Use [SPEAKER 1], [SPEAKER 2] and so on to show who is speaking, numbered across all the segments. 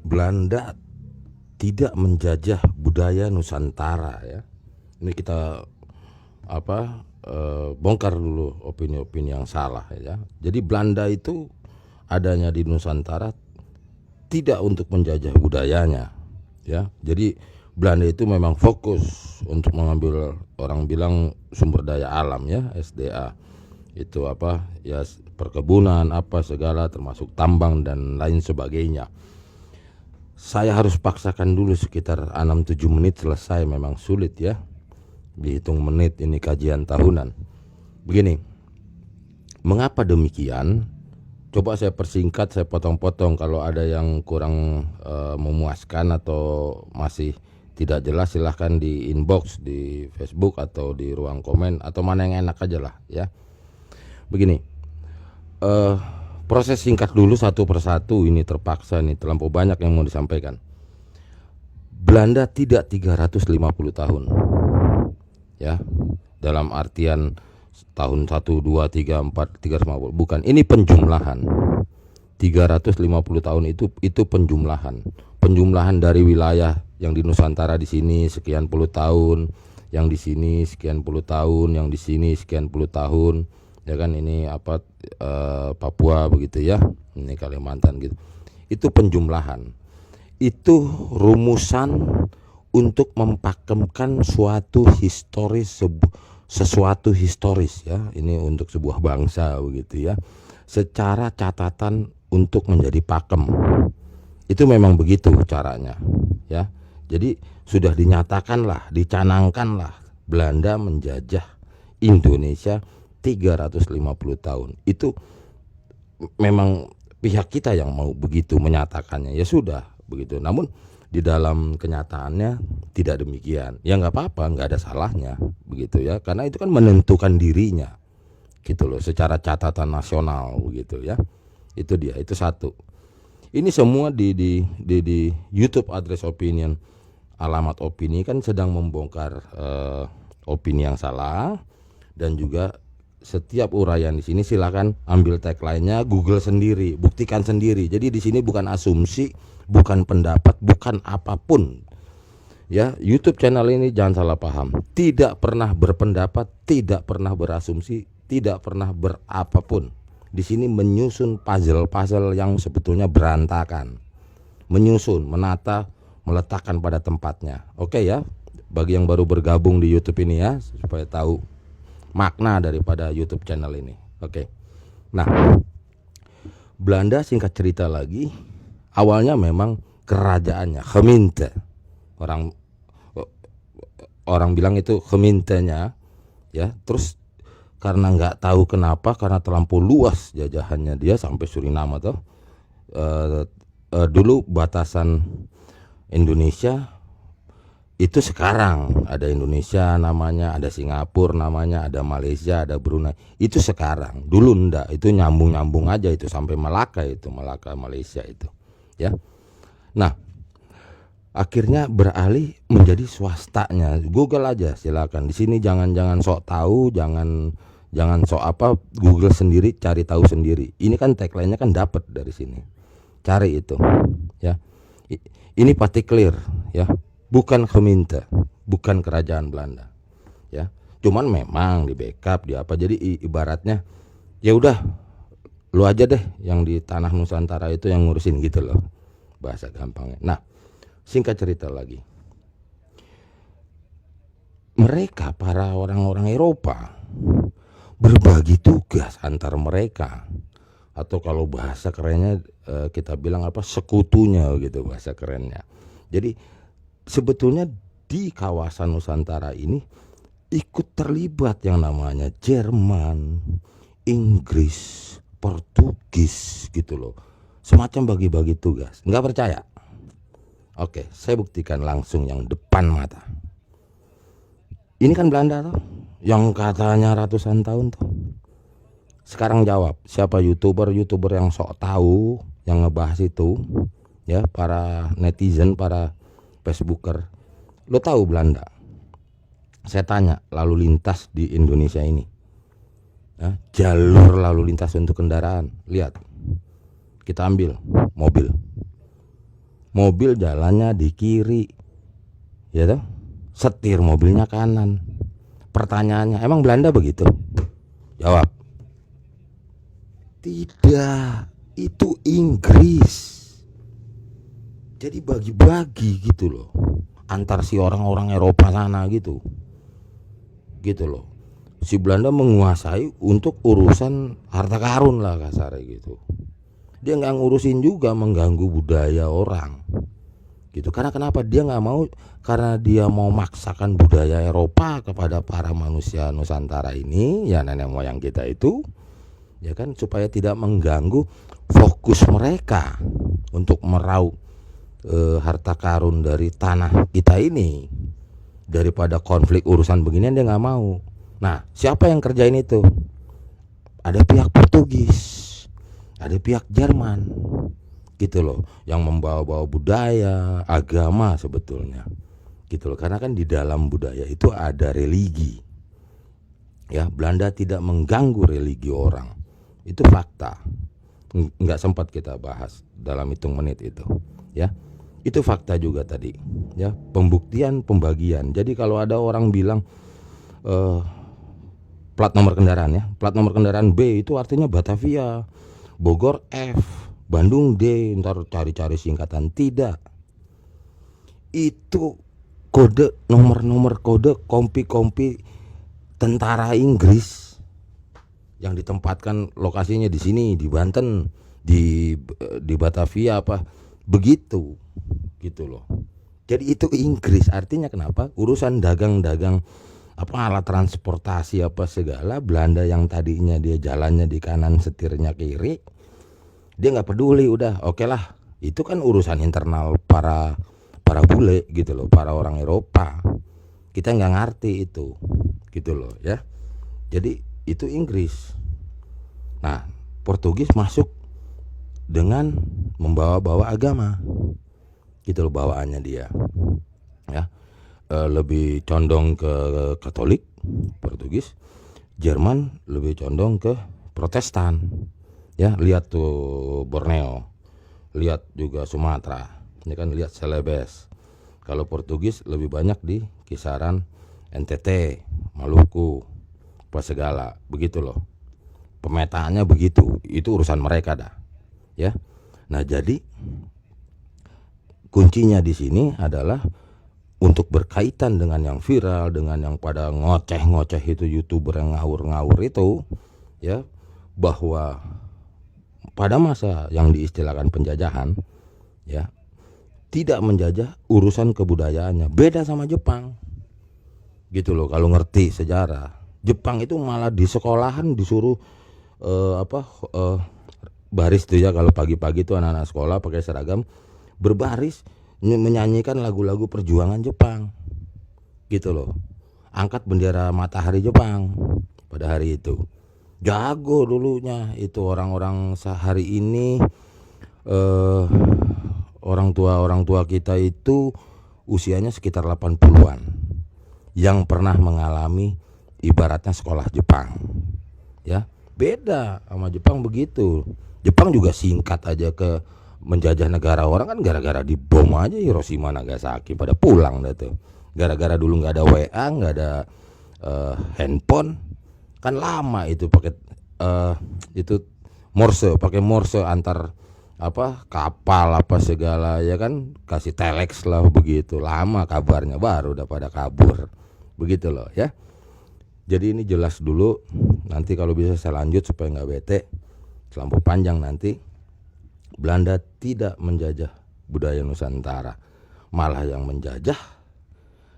[SPEAKER 1] Belanda tidak menjajah budaya Nusantara ya. Ini kita bongkar dulu opini-opini yang salah ya. Jadi Belanda itu adanya di Nusantara tidak untuk menjajah budayanya ya. Jadi Belanda itu memang fokus untuk mengambil, orang bilang, sumber daya alam ya, SDA. Itu ya, perkebunan segala, termasuk tambang dan lain sebagainya. Saya harus paksakan dulu sekitar 6-7 menit selesai, memang sulit ya dihitung menit, ini kajian tahunan. Begini, mengapa demikian? Coba saya persingkat, saya potong-potong. Kalau ada yang kurang memuaskan atau masih tidak jelas, silahkan di inbox di Facebook atau di ruang komen, atau mana yang enak aja lah ya. Begini, proses singkat dulu satu persatu, ini terpaksa, ini terlampau banyak yang mau disampaikan. Belanda tidak 350 tahun ya, dalam artian tahun 1, 2, 3, 4, 350, bukan, ini penjumlahan. 350 tahun itu penjumlahan dari wilayah yang di Nusantara, di sini sekian puluh tahun, yang di sini sekian puluh tahun, yang di sini sekian puluh tahun, ya kan, ini Papua begitu ya, ini Kalimantan gitu. Itu penjumlahan. Itu rumusan untuk mempakemkan suatu historis, sesuatu historis ya, ini untuk sebuah bangsa begitu ya, secara catatan untuk menjadi pakem. Itu memang begitu caranya ya. Jadi sudah dinyatakanlah, dicanangkanlah Belanda menjajah Indonesia 350 tahun. Itu memang pihak kita yang mau begitu menyatakannya, ya sudah begitu. Namun di dalam kenyataannya tidak demikian. Ya nggak apa-apa, nggak ada salahnya begitu ya, karena itu kan menentukan dirinya gitu loh, secara catatan nasional begitu ya. Itu dia, itu satu. Ini semua di YouTube Address Opinion, alamat opini, kan sedang membongkar opini yang salah. Dan juga setiap uraian di sini silakan ambil tagline-nya, Google sendiri, buktikan sendiri. Jadi di sini bukan asumsi, bukan pendapat, bukan apapun. Ya, YouTube channel ini jangan salah paham. Tidak pernah berpendapat, tidak pernah berasumsi, tidak pernah berapapun. Di sini menyusun puzzle-puzzle yang sebetulnya berantakan. Menyusun, menata, meletakkan pada tempatnya. Oke ya, bagi yang baru bergabung di YouTube ini ya, supaya tahu makna daripada YouTube channel ini. Oke. Nah, Belanda, singkat cerita lagi, awalnya memang kerajaannya Gemeente. Orang bilang itu Gemeentenya ya. Terus karena nggak tahu kenapa, karena terlampau luas jajahannya dia sampai Suriname tuh. Dulu batasan Indonesia itu, sekarang ada Indonesia namanya, ada Singapura namanya, ada Malaysia, ada Brunei. Itu sekarang, dulu enggak, itu nyambung aja itu sampai Malaka, itu Malaka Malaysia itu ya. Nah, akhirnya beralih menjadi swastanya. Google aja silakan. Di sini jangan sok tahu, jangan sok Google sendiri, cari tahu sendiri. Ini kan tagline-nya kan dapat dari sini. Cari itu ya. Ini pasti clear ya. Bukan Gemeente, bukan kerajaan Belanda ya. Cuman memang di backup, di apa. Jadi ibaratnya ya udah, lu aja deh yang di tanah Nusantara itu yang ngurusin gitu loh, bahasa gampangnya. Nah, singkat cerita lagi, mereka, para orang-orang Eropa, berbagi tugas antar mereka, atau kalau bahasa kerennya kita bilang sekutunya gitu, bahasa kerennya. Jadi sebetulnya di kawasan Nusantara ini ikut terlibat yang namanya Jerman, Inggris, Portugis gitu loh, semacam bagi-bagi tugas. Nggak percaya? Oke, saya buktikan langsung yang depan mata. Ini kan Belanda tuh, yang katanya ratusan tahun tuh. Sekarang jawab, siapa youtuber yang sok tahu yang ngebahas itu ya, para netizen, para Facebooker. Lo tahu Belanda? Saya tanya, lalu lintas di Indonesia ini ya, jalur lalu lintas untuk kendaraan, lihat, kita ambil mobil mobil jalannya di kiri, ya toh, setir mobilnya kanan. Pertanyaannya, emang Belanda begitu? Jawab, tidak, itu Inggris. Jadi bagi-bagi gitu loh, antar si orang-orang Eropa sana gitu loh. Si Belanda menguasai untuk urusan harta karun lah kasarnya gitu. Dia nggak ngurusin juga mengganggu budaya orang gitu. Karena kenapa dia nggak mau? Karena dia mau maksakan budaya Eropa kepada para manusia Nusantara ini, ya nenek moyang kita itu, ya kan, supaya tidak mengganggu fokus mereka untuk meraup harta karun dari tanah kita ini. Daripada konflik urusan beginian dia nggak mau. Nah, siapa yang kerjain itu? Ada pihak Portugis, ada pihak Jerman, gitu loh, yang membawa-bawa budaya, agama sebetulnya, gitu loh. Karena kan di dalam budaya itu ada religi, ya. Belanda tidak mengganggu religi orang, itu fakta. Nggak sempat kita bahas dalam hitung menit itu, ya. Itu fakta juga tadi, ya, pembuktian pembagian. Jadi kalau ada orang bilang plat nomor kendaraan, ya, plat nomor kendaraan B itu artinya Batavia, Bogor F, Bandung D, ntar cari-cari singkatan. Tidak, itu kode, nomor-nomor kode kompi-kompi tentara Inggris yang ditempatkan lokasinya di sini, di Banten, di Batavia apa begitu, gitu loh. Jadi itu Inggris. Artinya kenapa? Urusan dagang-dagang apa alat transportasi apa segala, Belanda yang tadinya dia jalannya di kanan setirnya kiri, dia nggak peduli, udah oke lah. Itu kan urusan internal para bule gitu loh, para orang Eropa. Kita nggak ngerti itu, gitu loh, ya. Jadi itu Inggris. Nah, Portugis masuk dengan membawa-bawa agama, gitu loh bawaannya dia, ya. Lebih condong ke Katolik Portugis. Jerman lebih condong ke Protestan, ya. Lihat tuh Borneo, lihat juga Sumatera, ini kan, lihat Celebes. Kalau Portugis lebih banyak di kisaran NTT, Maluku, apa segala, begitu loh. Pemetaannya begitu, itu urusan mereka dah, ya. Nah, jadi kuncinya di sini adalah untuk berkaitan dengan yang viral, dengan yang pada ngoceh-ngoceh itu, YouTuber yang ngawur-ngawur itu, ya, bahwa pada masa yang diistilahkan penjajahan, ya, tidak menjajah urusan kebudayaannya. Beda sama Jepang, gitu loh. Kalau ngerti sejarah, Jepang itu malah di sekolahan disuruh baris tuh, ya. Kalau pagi-pagi tuh anak-anak sekolah pakai seragam berbaris menyanyikan lagu-lagu perjuangan Jepang, gitu loh. Angkat bendera matahari Jepang pada hari itu. Jago dulunya itu orang-orang sehari ini, orang tua kita itu usianya sekitar 80-an yang pernah mengalami ibaratnya sekolah Jepang, ya. Beda sama Jepang begitu. Jepang juga singkat aja ke menjajah negara orang kan, gara-gara dibom aja Hiroshima Nagasaki pada pulang dah tuh. Gara-gara dulu nggak ada WA, nggak ada handphone, kan lama itu pakai itu Morse, pakai Morse antar apa kapal apa segala, ya kan, kasih telex lah begitu, lama kabarnya, baru udah pada kabur, begitu loh, ya. Jadi ini jelas dulu, nanti kalau bisa saya lanjut supaya nggak bete, terlampau panjang nanti. Belanda tidak menjajah budaya Nusantara, malah yang menjajah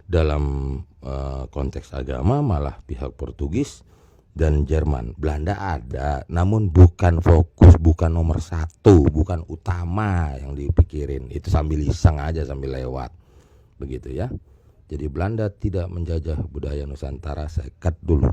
[SPEAKER 1] dalam konteks agama malah pihak Portugis dan Jerman. Belanda ada, namun bukan fokus, bukan nomor satu, bukan utama yang dipikirin. Itu sambil iseng aja, sambil lewat, begitu, ya. Jadi Belanda tidak menjajah budaya Nusantara, saya cut dulu.